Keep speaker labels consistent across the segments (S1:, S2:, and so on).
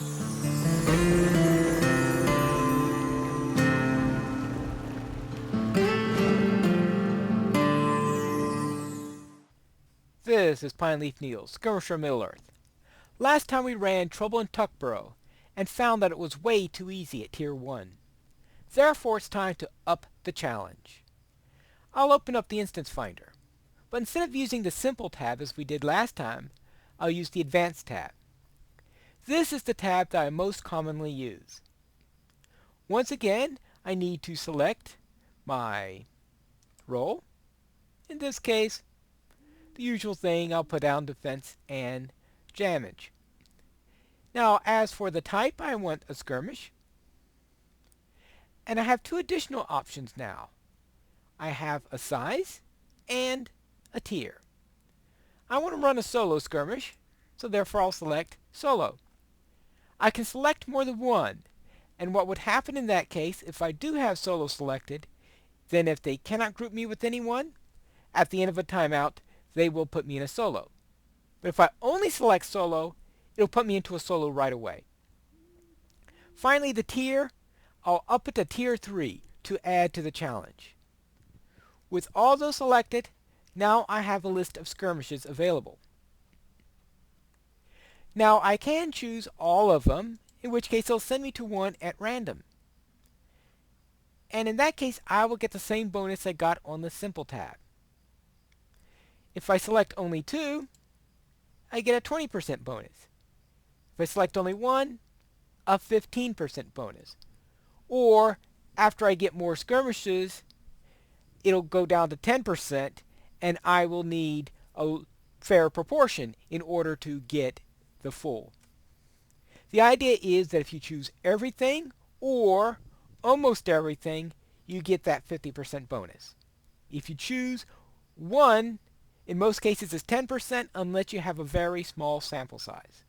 S1: This is Pineleaf Neal, Skirmisher Middle-earth. Last time we ran Trouble in Tuckborough, and found that it was way too easy at Tier 1. Therefore it's time to up the challenge. I'll open up the Instance Finder, but instead of using the Simple tab as we did last time, I'll use the Advanced tab. This is the tab that I most commonly use. Once again, I need to select my role. In this case, the usual thing, I'll put down defense and damage. Now, as for the type, I want a skirmish. And I have two additional options now. I have a size and a tier. I want to run a solo skirmish, so therefore I'll select solo. I can select more than one, and what would happen in that case if I do have solo selected, then if they cannot group me with anyone, at the end of a timeout, they will put me in a solo. But if I only select solo, it'll put me into a solo right away. Finally, the tier, I'll up it to Tier 3 to add to the challenge. With all those selected, now I have a list of skirmishes available. Now I can choose all of them, in which case it'll send me to one at random. And in that case, I will get the same bonus I got on the Simple tab. If I select only two, I get a 20% bonus. If I select only one, a 15% bonus. Or, after I get more skirmishes, it'll go down to 10%, and I will need a fair proportion in order to get the full. The idea is that if you choose everything, or almost everything, you get that 50% bonus. If you choose one, in most cases it's 10% unless you have a very small sample size.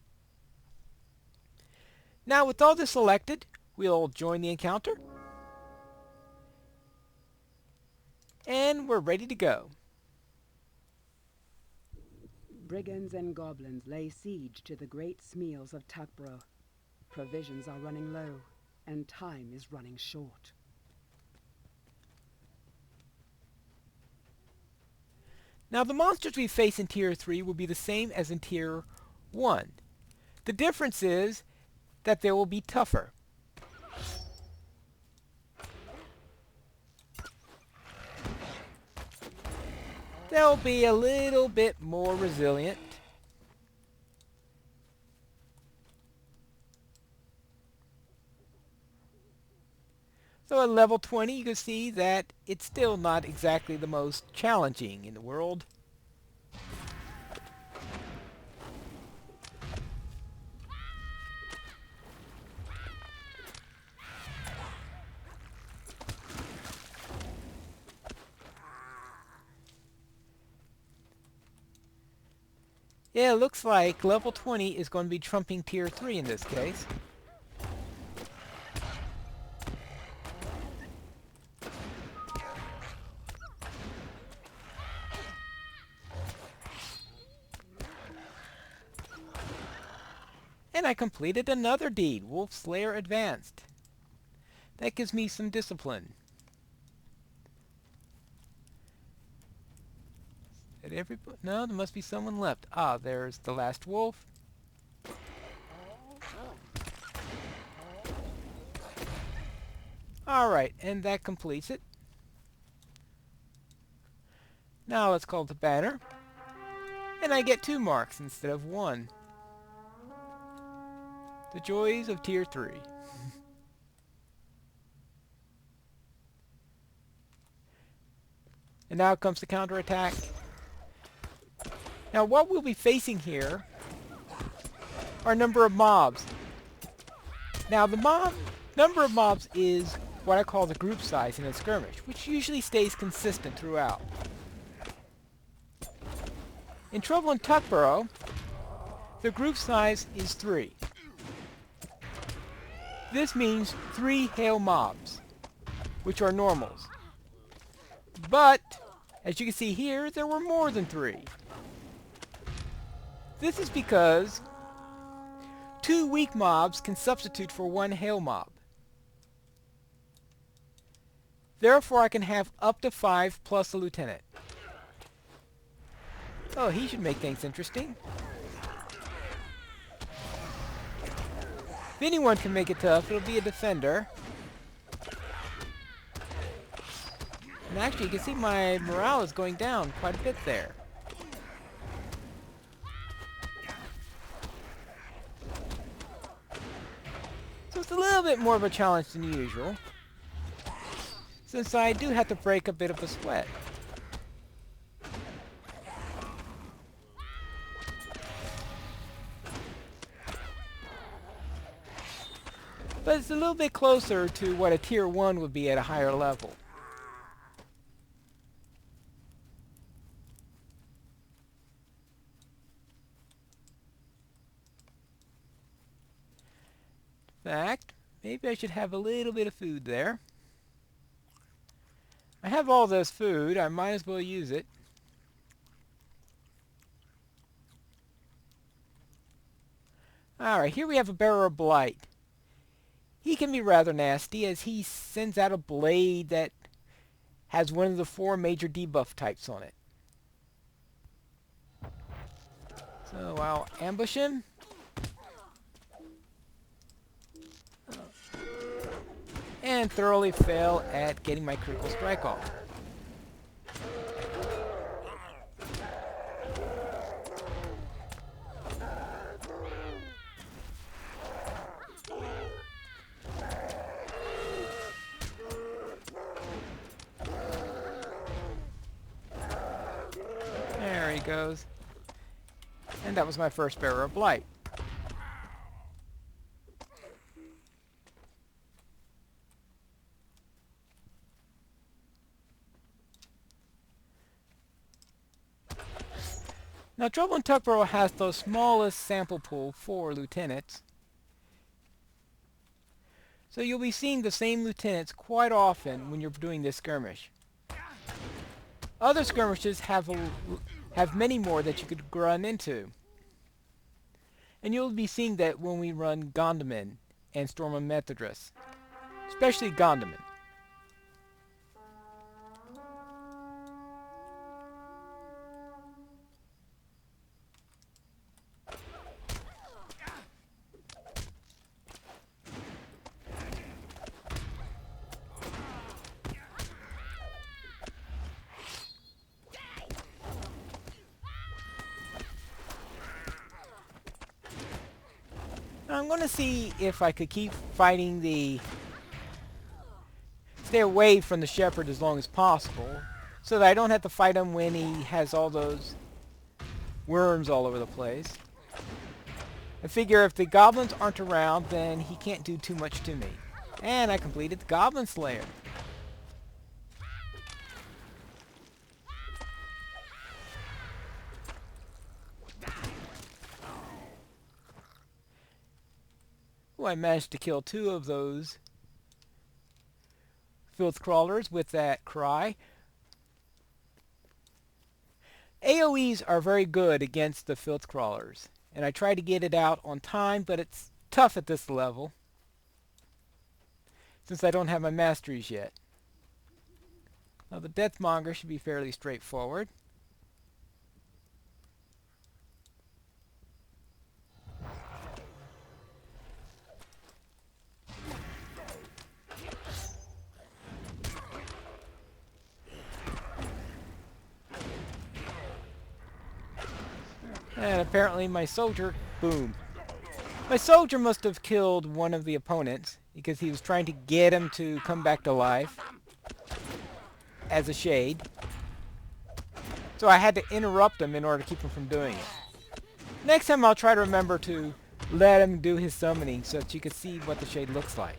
S1: Now with all this selected, we'll join the encounter. And we're ready to go.
S2: Brigands and goblins lay siege to the great smeals of Tuckborough. Provisions are running low, and time is running short.
S1: Now the monsters we face in Tier 3 will be the same as in Tier 1. The difference is that they will be tougher. They'll be a little bit more resilient. So at level 20 you can see that it's still not exactly the most challenging in the world. Yeah, it looks like level 20 is going to be trumping Tier 3 in this case. And I completed another deed, Wolf Slayer Advanced. That gives me some discipline. Did everybody? No, there must be someone left. Ah, there's the last wolf. Alright, and that completes it. Now let's call it the banner. And I get 2 marks instead of 1. The joys of Tier 3. And now comes the counterattack. Now what we'll be facing here are a number of mobs. Now the number of mobs is what I call the group size in a skirmish, which usually stays consistent throughout. In Trouble in Tuckborough, the group size is 3. This means 3 hail mobs, which are normals. But, as you can see here, there were more than 3. This is because 2 weak mobs can substitute for 1 hail mob. Therefore, I can have up to 5 plus a lieutenant. Oh, he should make things interesting. If anyone can make it tough, it'll be a defender. And actually, you can see my morale is going down quite a bit there. So it's a little bit more of a challenge than usual, since I do have to break a bit of a sweat. But it's a little bit closer to what a tier 1 would be at a higher level. In fact, maybe I should have a little bit of food there. I have all this food, I might as well use it. Alright, here we have a Bearer of Blight. He can be rather nasty as he sends out a blade that has one of the 4 major debuff types on it. So I'll ambush him. And thoroughly fail at getting my critical strike off. There he goes. And that was my first Bearer of Blight. Now, Trouble in Tuckborough has the smallest sample pool for lieutenants. So you'll be seeing the same lieutenants quite often when you're doing this skirmish. Other skirmishes have many more that you could run into. And you'll be seeing that when we run Gondaman and Storm of Methydras. Especially Gondaman. I'm going to see if I could keep fighting stay away from the shepherd as long as possible, so that I don't have to fight him when he has all those worms all over the place. I figure if the goblins aren't around, then he can't do too much to me. And I completed the Goblin Slayer. Oh, I managed to kill 2 of those filth crawlers with that cry. AoEs are very good against the filth crawlers, and I try to get it out on time, but it's tough at this level since I don't have my masteries yet. Now the Deathmonger should be fairly straightforward. And apparently my soldier, boom. My soldier must have killed one of the opponents because he was trying to get him to come back to life as a shade. So I had to interrupt him in order to keep him from doing it. Next time I'll try to remember to let him do his summoning so that you can see what the shade looks like.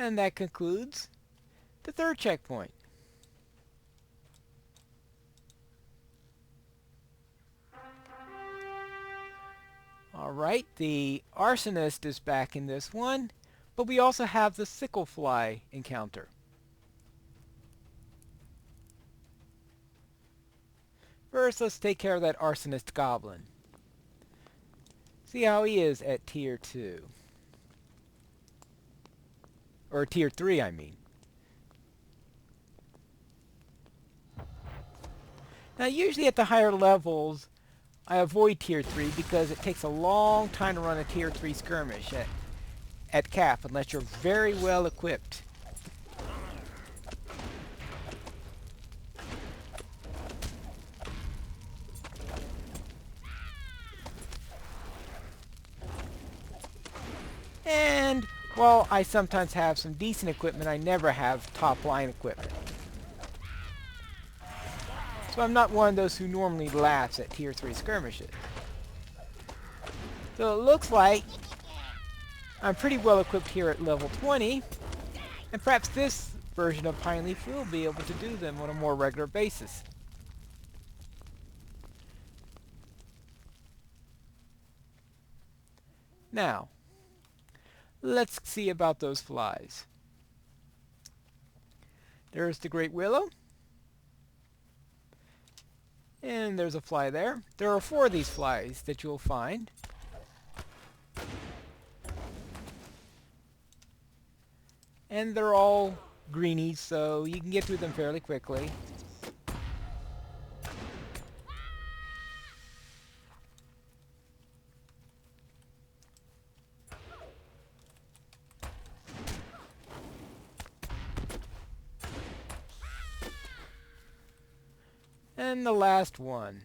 S1: And that concludes the 3rd checkpoint. Alright, the arsonist is back in this one, but we also have the sicklefly encounter. First, let's take care of that arsonist goblin. See how he is at tier 2. Or tier 3, I mean. Now, usually at the higher levels, I avoid tier 3 because it takes a long time to run a tier 3 skirmish at cap unless you're very well equipped. And while I sometimes have some decent equipment, I never have top line equipment. So I'm not one of those who normally laughs at tier 3 skirmishes. So it looks like I'm pretty well equipped here at level 20, and perhaps this version of Pine Leaf will be able to do them on a more regular basis. Now, let's see about those flies. There's the Great Willow. And there's a fly there. There are 4 of these flies that you'll find. And they're all greenies, so you can get through them fairly quickly. And the last one.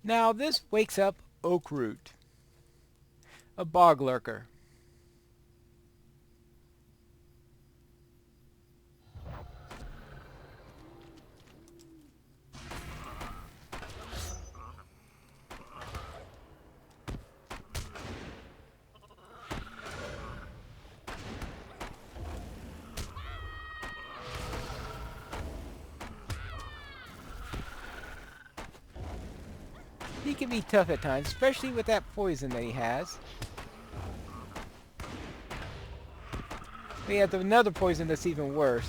S1: Now this wakes up Oak Root, a bog lurker. He can be tough at times, especially with that poison that he has. We have another poison that's even worse.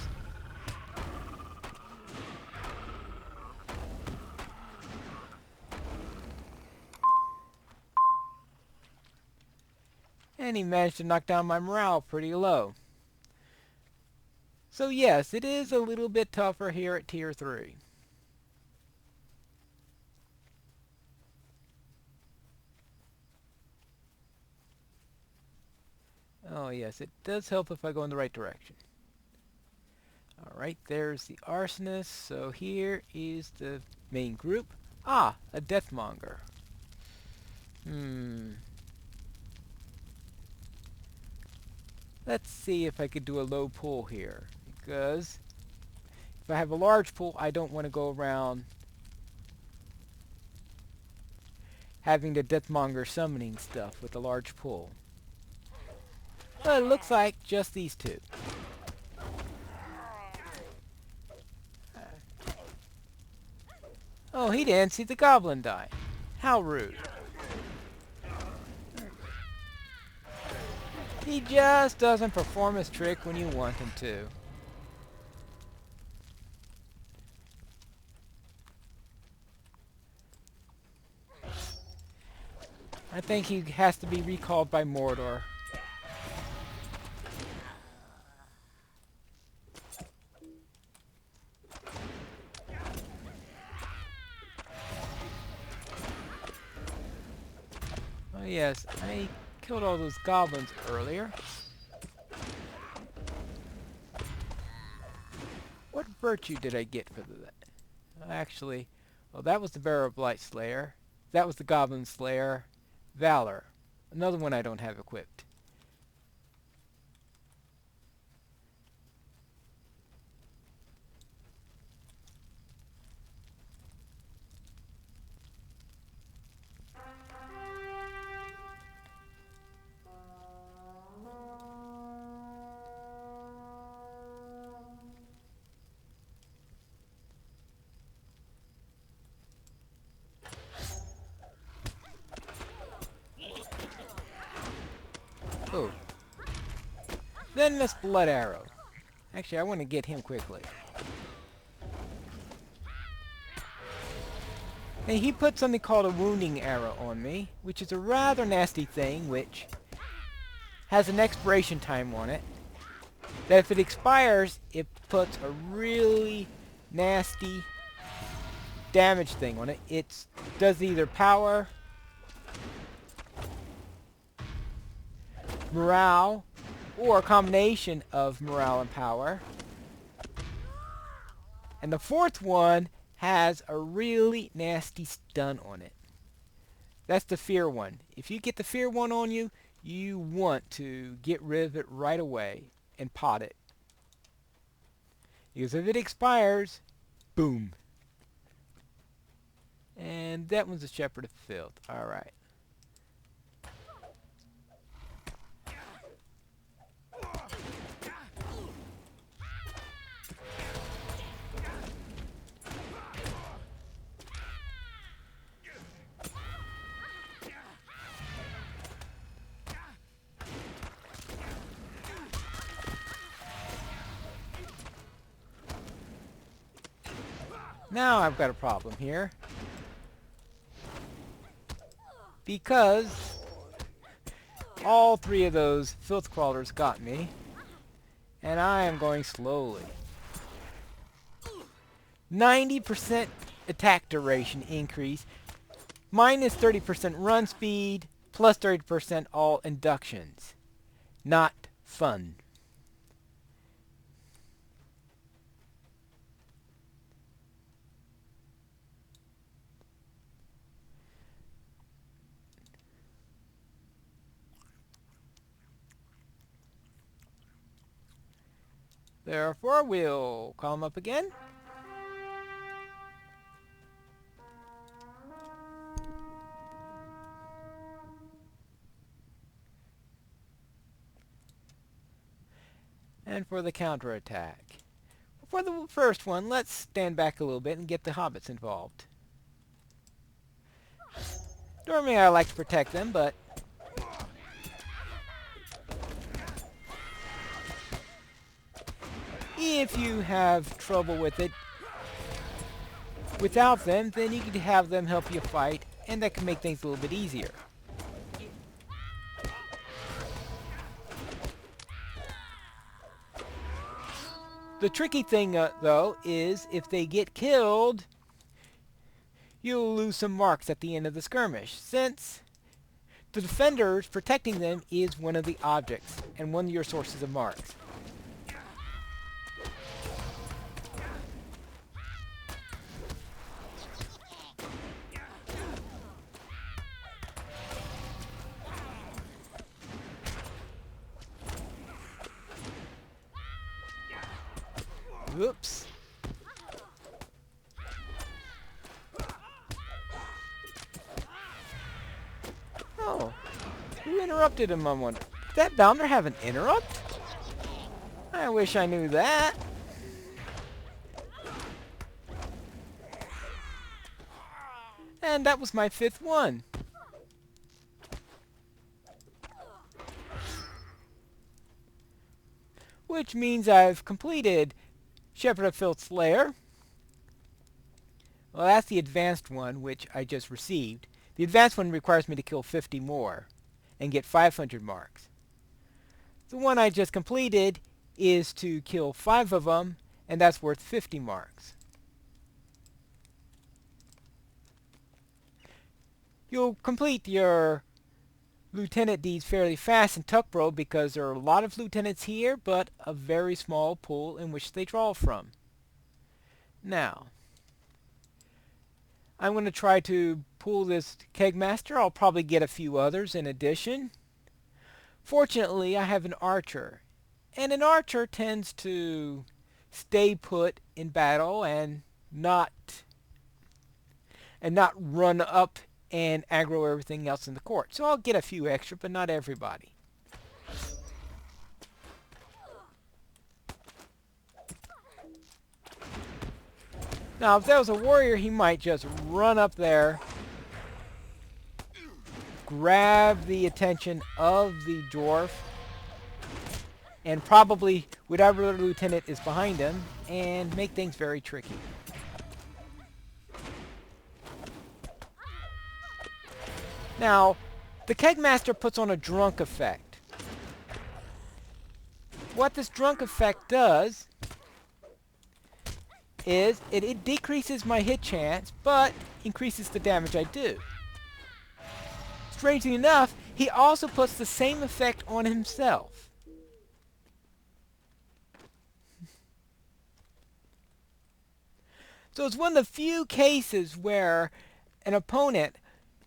S1: And he managed to knock down my morale pretty low. So yes, it is a little bit tougher here at tier 3. Oh yes, it does help if I go in the right direction. Alright, there's the arsonist. So here is the main group. Ah, a deathmonger. Let's see if I could do a low pull here. Because if I have a large pull, I don't want to go around having the deathmonger summoning stuff with a large pull. But it looks like just these 2. Oh, he didn't see the goblin die. How rude. He just doesn't perform his trick when you want him to. I think he has to be recalled by Mordor. Oh yes, I killed all those goblins earlier. What virtue did I get for that? Actually, well, that was the Bearer of Blight Slayer. That was the Goblin Slayer. Valor. Another one I don't have equipped. Venomous Blood Arrow. Actually, I want to get him quickly. And he put something called a Wounding Arrow on me, which is a rather nasty thing, which has an expiration time on it. That if it expires, it puts a really nasty damage thing on it. It does either power, morale, or a combination of morale and power. And the fourth one has a really nasty stun on it. That's the fear one. If you get the fear one on you, you want to get rid of it right away and pot it. Because if it expires, boom. And that one's a Shepherd of Filth. Alright. Now I've got a problem here. Because all three of those filth crawlers got me. And I am going slowly. 90% attack duration increase. Minus 30% run speed. Plus 30% all inductions. Not fun. Therefore, we'll call him up again. And for the counterattack. For the first one, let's stand back a little bit and get the hobbits involved. Normally I like to protect them, but if you have trouble with it without them, then you can have them help you fight, and that can make things a little bit easier. The tricky thing, though, is if they get killed, you'll lose some marks at the end of the skirmish, since the defenders protecting them is one of the objects and one of your sources of marks. Oops. Oh. Who interrupted him, I wonder? Did that Bounder have an interrupt? I wish I knew that. And that was my 5th one. Which means I've completed Shepherd of Filth's Lair. Well, that's the advanced one, which I just received. The advanced one requires me to kill 50 more and get 500 marks. The one I just completed is to kill 5 of them, and that's worth 50 marks. You'll complete your lieutenant deeds fairly fast in Tuckborough because there are a lot of lieutenants here, but a very small pool in which they draw from. Now, I'm going to try to pull this Kegmaster. I'll probably get a few others in addition. Fortunately, I have an archer, and an archer tends to stay put in battle and not run up and aggro everything else in the court. So I'll get a few extra, but not everybody. Now, if that was a warrior, he might just run up there, grab the attention of the dwarf, and probably whatever lieutenant is behind him, and make things very tricky. Now, the Kegmaster puts on a drunk effect. What this drunk effect does is it decreases my hit chance, but increases the damage I do. Strangely enough, he also puts the same effect on himself. So it's one of the few cases where an opponent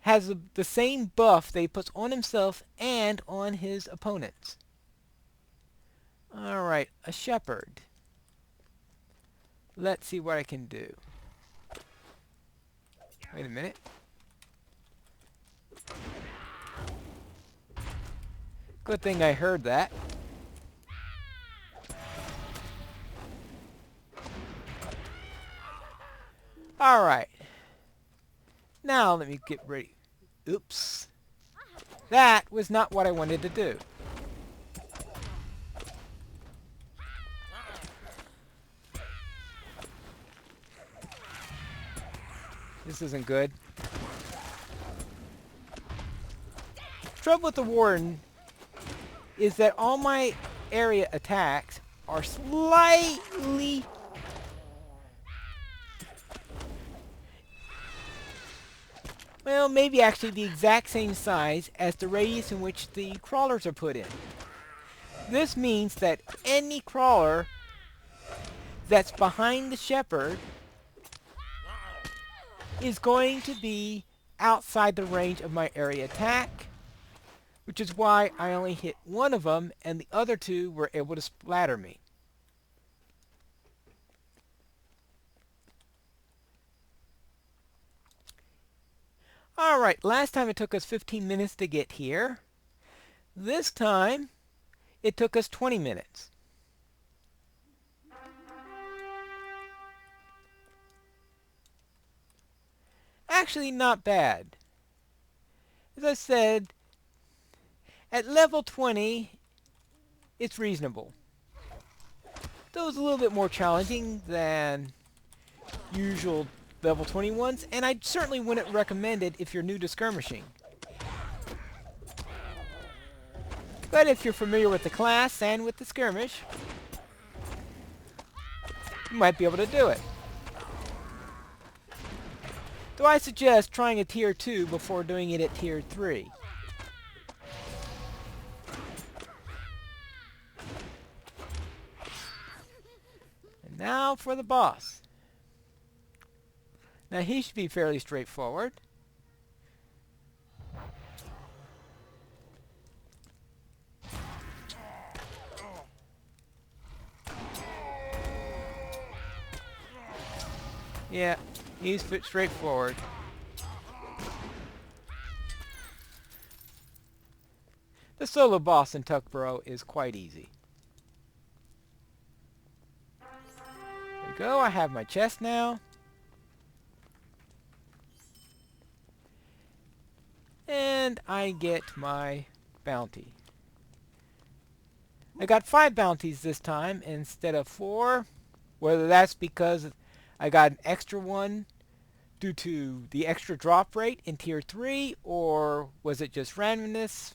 S1: has the same buff that he puts on himself and on his opponents. Alright, a shepherd. Let's see what I can do. Wait a minute. Good thing I heard that. Alright. Now let me get ready. Oops. That was not what I wanted to do. This isn't good. Trouble with the Warden is that all my area attacks are slightly well, maybe actually the exact same size as the radius in which the crawlers are put in. This means that any crawler that's behind the shepherd is going to be outside the range of my area attack, which is why I only hit one of them and the other two were able to splatter me. Alright, last time it took us 15 minutes to get here. This time, it took us 20 minutes. Actually, not bad. As I said, at level 20, it's reasonable. Though it's a little bit more challenging than usual level 21s, and I certainly wouldn't recommend it if you're new to skirmishing. But if you're familiar with the class and with the skirmish, you might be able to do it. Though I suggest trying a tier 2 before doing it at tier 3. And now for the boss. Now he should be fairly straightforward. Yeah, he's straightforward. The solo boss in Tuckborough is quite easy. There we go, I have my chest now. And I get my bounty. I got 5 bounties this time instead of 4. Whether that's because I got an extra one due to the extra drop rate in tier 3, or was it just randomness?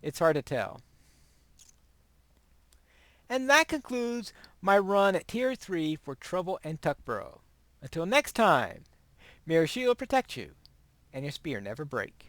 S1: It's hard to tell. And that concludes my run at tier 3 for Trouble and Tuckborough. Until next time, may your shield protect you, and your spear never break.